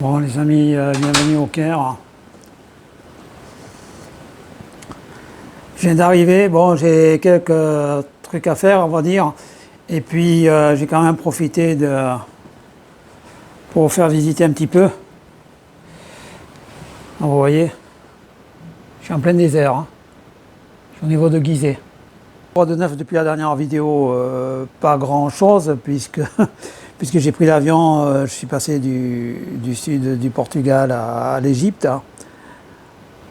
Bon les amis, bienvenue au Caire. Je viens d'arriver, bon j'ai quelques trucs à faire on va dire, et puis j'ai quand même profité pour vous faire visiter un petit peu. Vous voyez, je suis en plein désert, hein. Je suis au niveau de Gizeh. Quoi de neuf depuis la dernière vidéo, pas grand chose puisque j'ai pris l'avion, je suis passé du sud du Portugal à l'Égypte.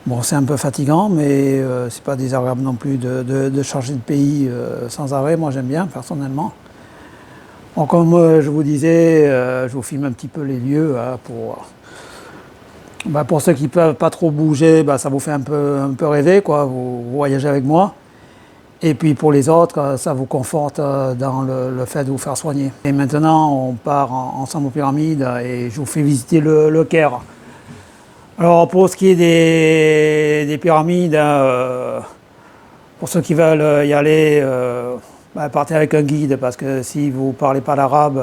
Bon, c'est un peu fatigant, mais c'est pas désagréable non plus de changer de pays sans arrêt. Moi, j'aime bien personnellement. Bon, comme je vous disais, je vous filme un petit peu les lieux pour ceux qui ne peuvent pas trop bouger, ça vous fait un peu rêver, quoi. Vous voyagez avec moi. Et puis pour les autres, ça vous conforte dans le fait de vous faire soigner. Et maintenant, on part ensemble aux pyramides et je vous fais visiter le Caire. Alors pour ce qui est des pyramides, pour ceux qui veulent y aller, partez avec un guide parce que si vous ne parlez pas l'arabe,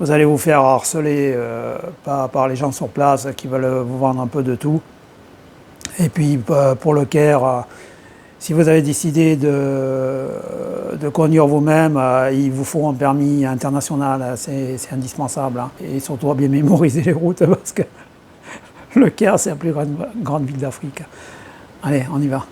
vous allez vous faire harceler par les gens sur place qui veulent vous vendre un peu de tout. Et puis pour le Caire, si vous avez décidé de conduire vous-même, il vous faut un permis international, c'est indispensable. Hein. Et surtout à bien mémoriser les routes parce que le Caire, c'est la plus grande ville d'Afrique. Allez, on y va.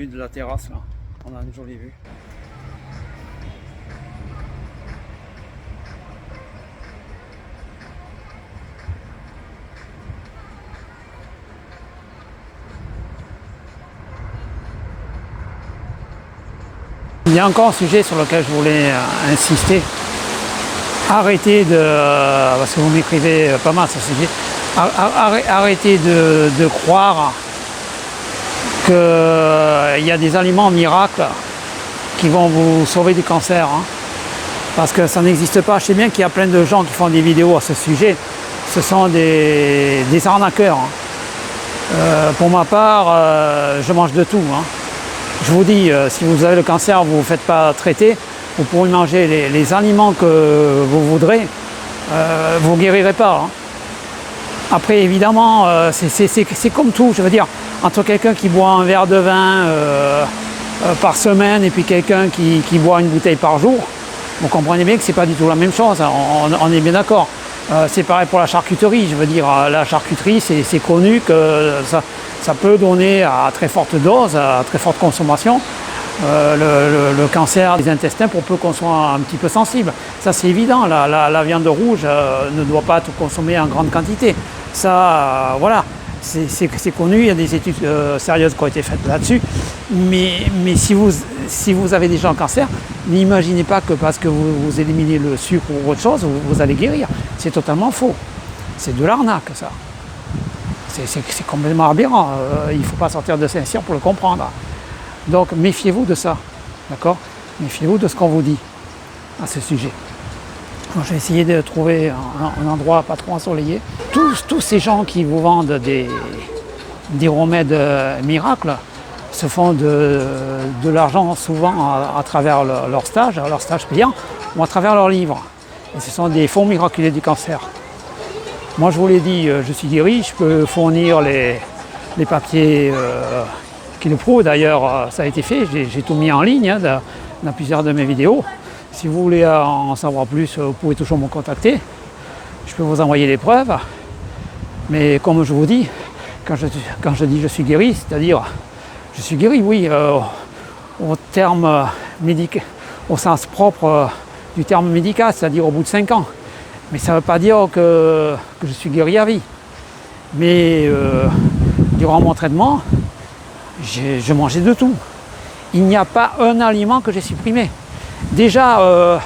vue de la terrasse là. On a une jolie vue. Il y a encore un sujet sur lequel je voulais insister. Arrêtez de, parce que vous m'écrivez pas mal sur ce sujet, arrêtez de croire qu'il y a des aliments miracles qui vont vous sauver du cancer. Hein. Parce que ça n'existe pas. Je sais bien qu'il y a plein de gens qui font des vidéos à ce sujet. Ce sont des arnaqueurs. Hein. Pour ma part, je mange de tout. Hein. Je vous dis, si vous avez le cancer, vous ne vous faites pas traiter, vous pourrez manger les aliments que vous voudrez, vous ne guérirez pas. Hein. Après, évidemment, c'est comme tout, je veux dire, entre quelqu'un qui boit un verre de vin par semaine et puis quelqu'un qui boit une bouteille par jour, vous comprenez bien que ce n'est pas du tout la même chose, on est bien d'accord. C'est pareil pour la charcuterie, je veux dire, la charcuterie, c'est connu que ça peut donner à très forte dose, à très forte consommation, le cancer des intestins pour peu qu'on soit un petit peu sensible. Ça c'est évident, la viande rouge ne doit pas être consommée en grande quantité. Ça, voilà, c'est connu, il y a des études sérieuses qui ont été faites là-dessus. Mais si vous avez déjà un cancer, n'imaginez pas que parce que vous éliminez le sucre ou autre chose, vous allez guérir. C'est totalement faux. C'est de l'arnaque, ça. C'est complètement aberrant. Il ne faut pas sortir de Saint-Cyr pour le comprendre. Donc, méfiez-vous de ça. D'accord? Méfiez-vous de ce qu'on vous dit à ce sujet. Donc, je vais essayer de trouver un endroit pas trop ensoleillé. Tous ces gens qui vous vendent des remèdes miracles se font de l'argent souvent à travers leur stage payant, ou à travers leurs livres. Et ce sont des fonds miraculés du cancer. Moi je vous l'ai dit, je suis guéri, je peux fournir les papiers qui le prouvent. D'ailleurs ça a été fait, j'ai tout mis en ligne hein, dans plusieurs de mes vidéos. Si vous voulez en savoir plus, vous pouvez toujours me contacter. Je peux vous envoyer les preuves. Mais comme je vous dis, quand je dis je suis guéri, c'est-à-dire je suis guéri, oui, au terme médical, au sens propre du terme médical, c'est-à-dire au bout de 5 ans. Mais ça ne veut pas dire que je suis guéri à vie. Mais durant mon traitement, je mangeais de tout. Il n'y a pas un aliment que j'ai supprimé. Déjà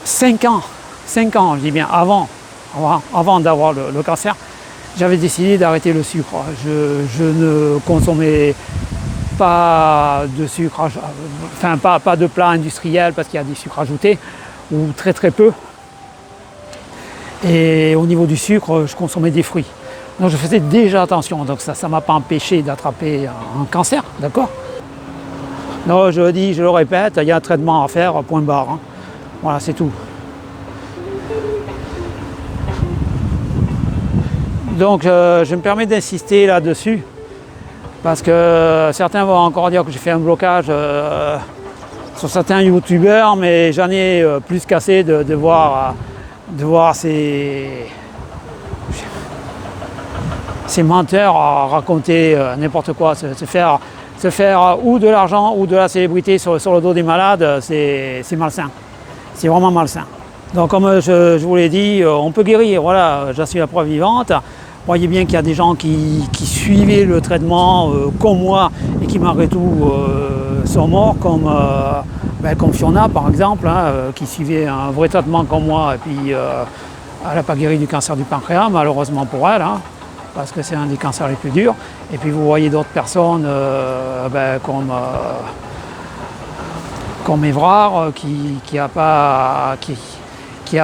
5 ans, je dis bien avant d'avoir le cancer, j'avais décidé d'arrêter le sucre. Je ne consommais pas de sucre, enfin pas de plat industriel parce qu'il y a des sucres ajoutés, ou très peu. Et au niveau du sucre, je consommais des fruits. Donc je faisais déjà attention, donc ça ne m'a pas empêché d'attraper un cancer, d'accord? Non, je le dis, je le répète, il y a un traitement à faire, point barre. Hein. Voilà, c'est tout. Donc je me permets d'insister là-dessus, parce que certains vont encore dire que j'ai fait un blocage sur certains youtubeurs, mais j'en ai plus qu'assez de voir ces menteurs à raconter n'importe quoi, se faire ou de l'argent ou de la célébrité sur le dos des malades, c'est malsain. C'est vraiment malsain. Donc comme je vous l'ai dit, on peut guérir, voilà, j'en suis la preuve vivante. Vous voyez bien qu'il y a des gens qui suivaient le traitement comme moi et qui malgré tout sont morts, comme Fiona par exemple, hein, qui suivait un vrai traitement comme moi et puis elle n'a pas guéri du cancer du pancréas, malheureusement pour elle, hein, parce que c'est un des cancers les plus durs. Et puis vous voyez d'autres personnes comme Évrard qui n'a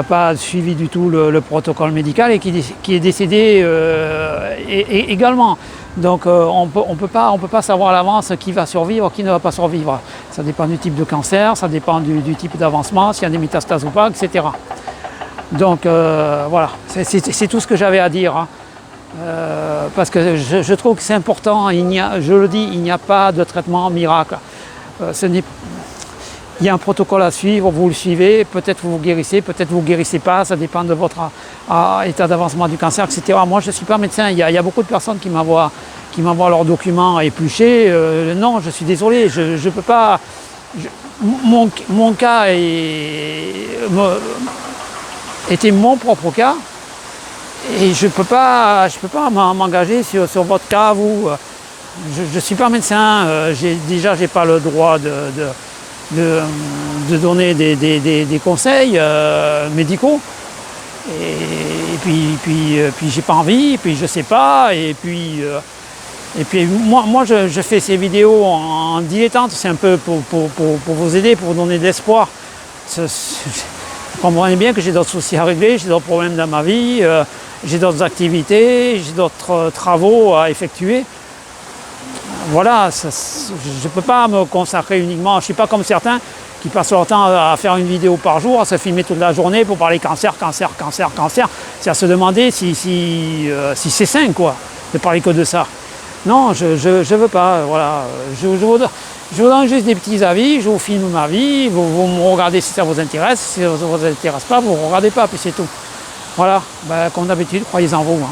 pas suivi du tout le protocole médical et qui est décédé également. Donc on peut pas savoir à l'avance qui va survivre, qui ne va pas survivre. Ça dépend du type de cancer, ça dépend du type d'avancement, s'il y a des métastases ou pas, etc. Donc voilà, c'est tout ce que j'avais à dire. Hein. Parce que je trouve que c'est important, je le dis, il n'y a pas de traitement miracle. Il y a un protocole à suivre, vous le suivez, peut-être vous guérissez, peut-être vous ne guérissez pas, ça dépend de votre état d'avancement du cancer, etc. Moi, je ne suis pas médecin, il y a beaucoup de personnes qui m'envoient leurs documents épluchés. Non, je suis désolé, je ne peux pas... Mon cas était mon propre cas, et je ne peux pas m'engager sur votre cas, vous. Je ne suis pas médecin, déjà je n'ai pas le droit de donner des conseils médicaux, et puis j'ai pas envie, et puis je sais pas, et puis moi je fais ces vidéos en dilettante, c'est un peu pour vous aider, pour vous donner de l'espoir. Vous comprenez bien que j'ai d'autres soucis à régler, j'ai d'autres problèmes dans ma vie, j'ai d'autres activités, j'ai d'autres travaux à effectuer. Voilà, je ne peux pas me consacrer uniquement, je ne suis pas comme certains qui passent leur temps à faire une vidéo par jour, à se filmer toute la journée pour parler cancer. C'est à se demander si c'est sain, quoi, de parler que de ça. Non, je ne veux pas, voilà. Je vous donne juste des petits avis, je vous filme ma vie, vous me regardez si ça vous intéresse, si ça ne vous intéresse pas, vous ne regardez pas, puis c'est tout. Voilà, comme d'habitude, croyez en vous.